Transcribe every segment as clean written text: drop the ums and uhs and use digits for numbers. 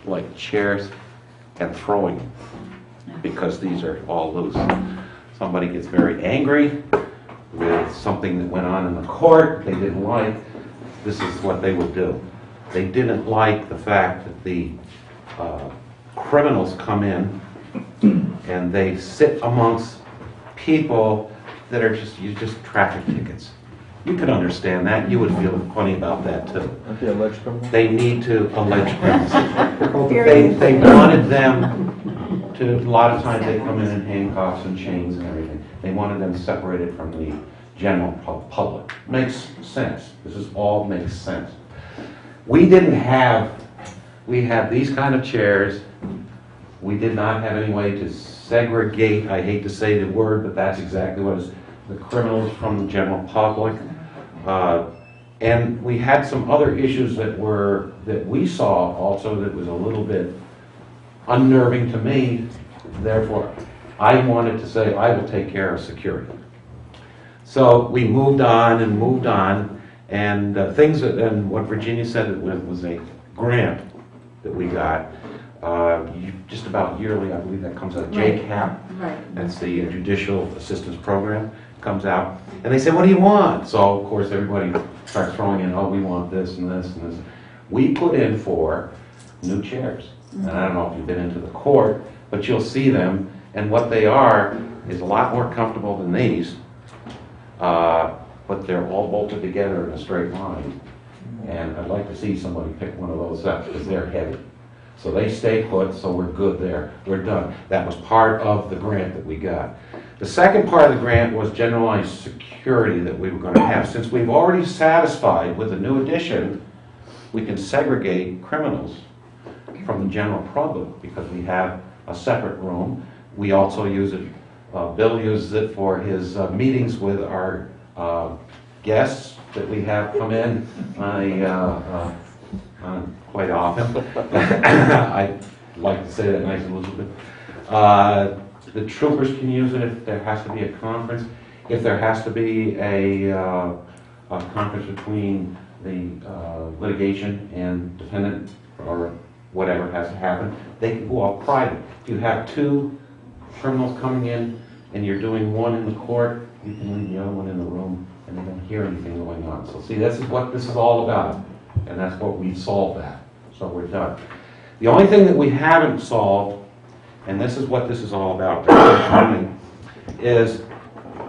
like chairs and throwing because these are all loose. Somebody gets very angry with something that went on in the court they didn't like, this is what they would do. They didn't like the fact that the criminals come in and they sit amongst people that are just traffic tickets. You could understand that. You would feel funny about that too. Aren't they alleged criminals? They need to allege criminals. They wanted them to, a lot of times they come in handcuffs and chains and everything. They wanted them separated from the general public. Makes sense. This is all makes sense. We had these kind of chairs. We did not have any way to segregate, I hate to say the word, but that's exactly what it is, the criminals from the general public. And we had some other issues that we saw also that was a little bit unnerving to me. Therefore, I wanted to say I will take care of security. So we moved on, and and what Virginia said it was a grant that we got. Just about yearly, I believe that comes out of JCAP. Right. That's the Judicial Assistance Program. Comes out, and they say, "What do you want?" So of course everybody starts throwing in, "Oh, we want this and this and this." We put in for new chairs, and I don't know if you've been into the court, but you'll see them, and what they are is a lot more comfortable than these, but they're all bolted together in a straight line, and I'd like to see somebody pick one of those up because they're heavy. So they stay put, so we're good there. We're done. That was part of the grant that we got. The second part of the grant was generalized security that we were going to have. Since we've already satisfied with the new addition, we can segregate criminals from the general public because we have a separate room. We also use it, Bill uses it for his meetings with our guests that we have come in. Quite often. I like to say that nice and Elizabeth. The troopers can use it if there has to be a conference. If there has to be a conference between the litigation and defendant or whatever has to happen, they can go out private. If you have two criminals coming in and you're doing one in the court, you can leave the other one in the room and they don't hear anything going on. So see, this is what this is all about. And that's what we solved that. So we're done. The only thing that we haven't solved, and this is what this is all about, is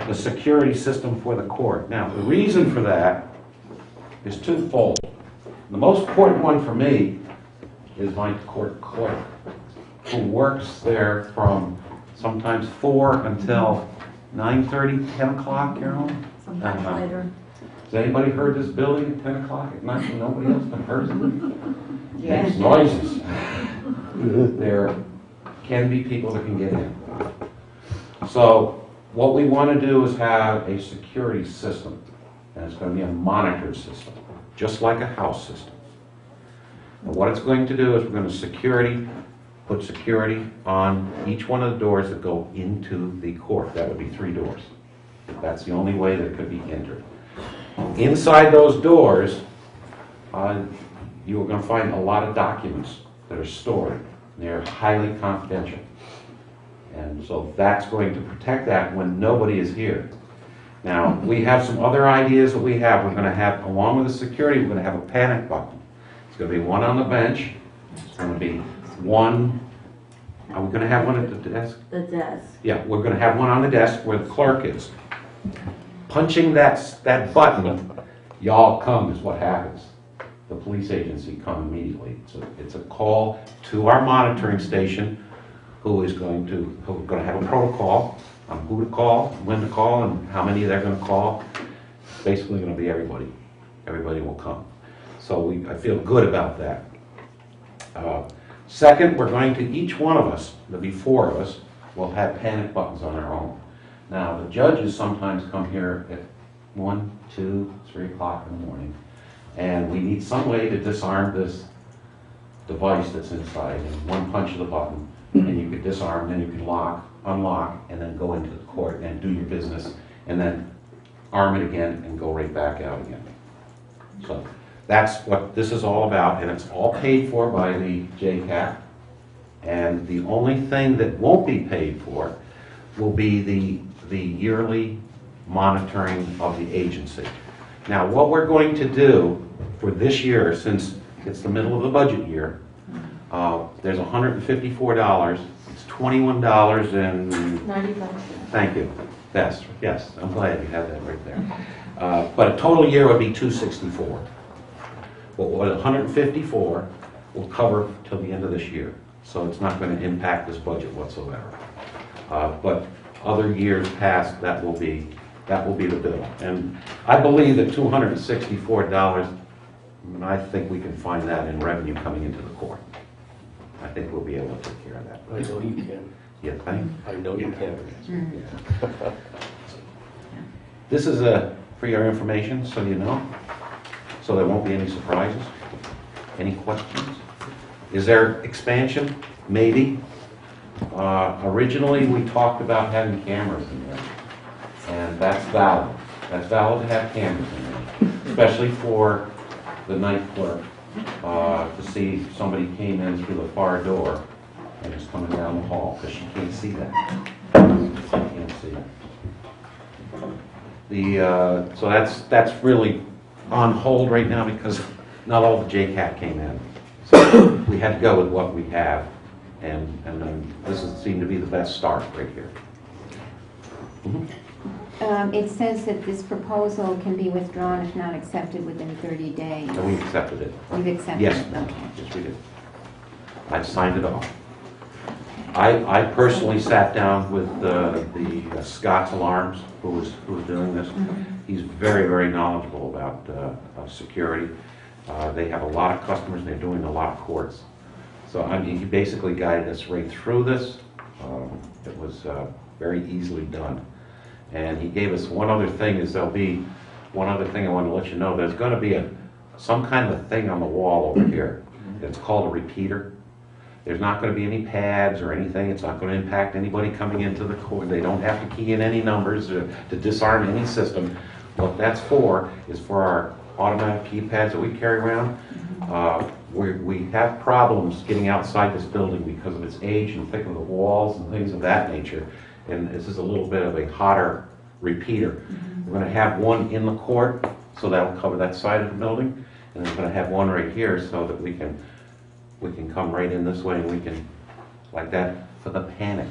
the security system for the court. Now, the reason for that is twofold. The most important one for me is my court clerk, who works there from sometimes 4 until 9:30, 10 o'clock, Carolyn? Sometimes later. Has anybody heard this building at 10 o'clock at night and nobody else been heard it? Yes. Makes noises. There can be people that can get in. So what we want to do is have a security system, and it's going to be a monitored system, just like a house system. And what it's going to do is we're going to put security on each one of the doors that go into the court. That would be 3 doors. That's the only way that could be entered. Inside those doors, you are going to find a lot of documents that are stored. They're highly confidential. And so that's going to protect that when nobody is here. Now, we have some other ideas that we have. We're going to have, along with the security, we're going to have a panic button. It's going to be one on the bench. It's going to be one, are we going to have one at the desk? The desk. Yeah, we're going to have one on the desk where the clerk is. Punching that button, y'all come is what happens. The police agency come immediately. It's a call to our monitoring station, who are going to have a protocol on who to call, when to call, and how many they're going to call. It's basically going to be everybody. Everybody will come. So I feel good about that. Second, we're going to, each one of us, there'll be 4 of us, will have panic buttons on our own. Now, the judges sometimes come here at 1, 2, 3 o'clock in the morning, and we need some way to disarm this device that's inside. And one punch of the button, and you can disarm, then you can unlock, and then go into the court and do your business, and then arm it again and go right back out again. So That's what this is all about, and it's all paid for by the JCAP. And the only thing that won't be paid for will be the yearly monitoring of the agency. Now, what we're going to do for this year, since it's the middle of the budget year, there's $154. It's $21 and 95. thank you. Yes, I'm glad you have that right there. But a total year would be $264. But what 154 will cover till the end of this year, so it's not going to impact this budget whatsoever. But other years past, that will be the bill. And I believe that $264, I think we can find that in revenue coming into the court. I think we'll be able to take care of that. I know you can. Yeah, thanks. I know you can. This is for your information, so you know, so there won't be any surprises. Any questions? Is there expansion? Maybe. Originally, we talked about having cameras in there, and that's valid. That's valid to have cameras in there, especially for the night clerk, to see if somebody came in through the far door and is coming down the hall, because she can't see that. She can't see that. So that's really on hold right now because not all the JCAT came in. So we had to go with what we have, and this seemed to be the best start right here. It says that this proposal can be withdrawn if not accepted within 30 days. So we accepted it. You've accepted Yes, it? Okay. yes, we did. I signed it off. I personally sat down with the Scott's Alarms, who was doing this. He's very, very knowledgeable about security. They have a lot of customers, and they're doing a lot of courts. So I mean, he basically guided us right through this. It was very easily done. And he gave us one other thing, is there'll be one other thing I want to let you know. There's going to be some kind of a thing on the wall over here. It's called a repeater. There's not going to be any pads or anything. It's not going to impact anybody coming into the court. They don't have to key in any numbers to disarm any system. What that's for is for our automatic keypads that we carry around. We have problems getting outside this building because of its age and thick of the walls and things of that nature. And this is a little bit of a hotter repeater. We're going to have one in the court, so that'll cover that side of the building. And we're going to have one right here so that we can come right in this way, and we can, like that, for the panic.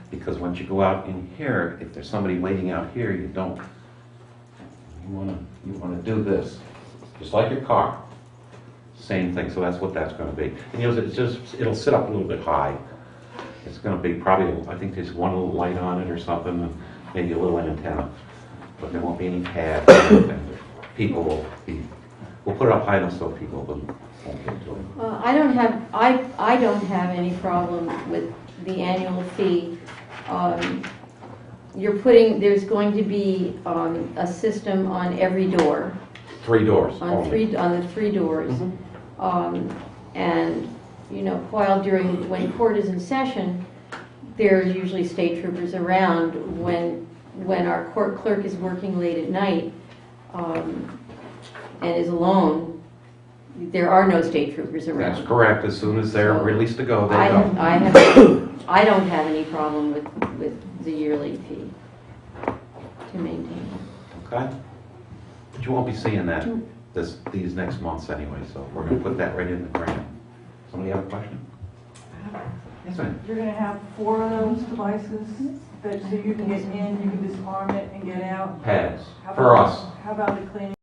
Because once you go out in here, if there's somebody waiting out here, you don't. You want to do this, just like your car. Same thing. So that's what that's going to be. And it'll sit up a little bit high. It's going to be probably, I think there's one little light on it or something, and maybe a little antenna. But there won't be any pads or anything. People we'll put it up high enough so people won't get to it. I don't have any problem with the annual fee. There's going to be a system on every door. 3 doors. On the 3 doors. And you know, when court is in session, there's usually state troopers around. When our court clerk is working late at night and is alone, there are no state troopers around. That's correct. As soon as they're released to go, they go. I don't have any problem with the yearly fee to maintain. Okay. But you won't be seeing that these next months anyway, so we're going to put that right in the grant. Somebody have a question? Yes, ma'am. You're going to have 4 of those devices so you can get in, you can disarm it and get out. Pads for us. How about the cleaning?